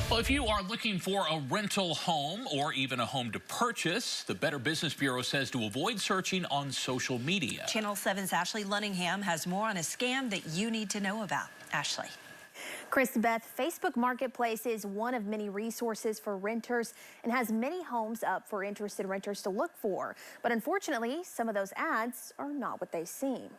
Well, if you are looking for a rental home or even a home to purchase, the Better Business Bureau says to avoid searching on social media. Channel 7's Ashley Lunningham has more on a scam that you need to know about. Ashley. Chris Beth, Facebook Marketplace is one of many resources for renters and has many homes up for interested renters to look for. But unfortunately, some of those ads are not what they seem.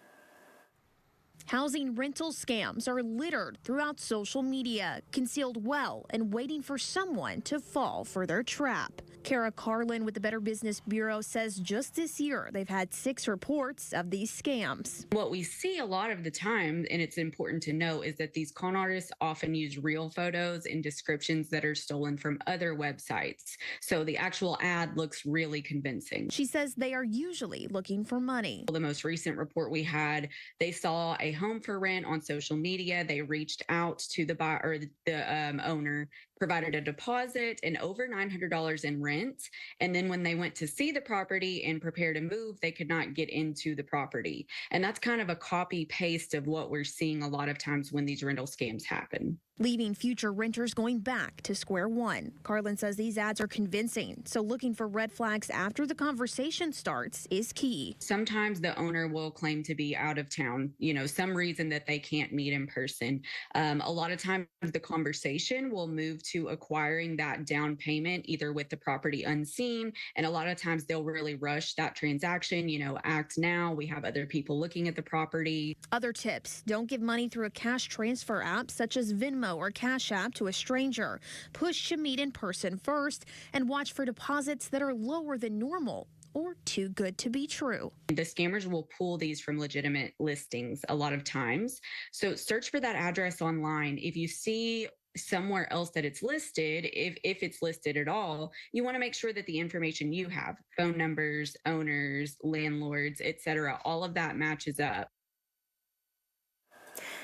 Housing rental scams are littered throughout social media, concealed well and waiting for someone to fall for their trap. Cara Carlin with the Better Business Bureau says just this year they've had 6 reports of these scams. What we see a lot of the time, and it's important to know, is that these con artists often use real photos and descriptions that are stolen from other websites. So the actual ad looks really convincing. She says they are usually looking for money. The most recent report we had, they saw a home for rent on social media. They reached out to the buyer or the owner, provided a deposit and over $900 in rent. And then when they went to see the property and prepare to move, they could not get into the property. And that's kind of a copy paste of what we're seeing a lot of times when these rental scams happen, leaving future renters going back to square one. Carlin says these ads are convincing, so looking for red flags after the conversation starts is key. Sometimes the owner will claim to be out of town, some reason that they can't meet in person. A lot of times the conversation will move to acquiring that down payment, either with the property unseen, and a lot of times they'll really rush that transaction, act now, we have other people looking at the property. Other tips: don't give money through a cash transfer app such as Venmo or Cash App to a stranger. Push to meet in person first and watch for deposits that are lower than normal or too good to be true. The scammers will pull these from legitimate listings a lot of times. So search for that address online. If you see somewhere else that it's listed, if it's listed at all, you want to make sure that the information you have, phone numbers, owners, landlords, etc., all of that matches up.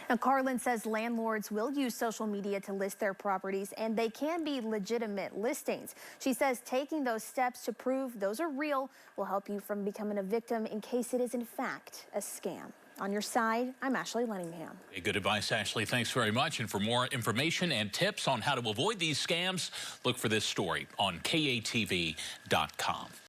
Now, Carlin says landlords will use social media to list their properties, and they can be legitimate listings. She says taking those steps to prove those are real will help you from becoming a victim in case it is in fact a scam. On your side, I'm Ashley Lunningham. Hey, good advice, Ashley. Thanks very much. And for more information and tips on how to avoid these scams, look for this story on KATV.com.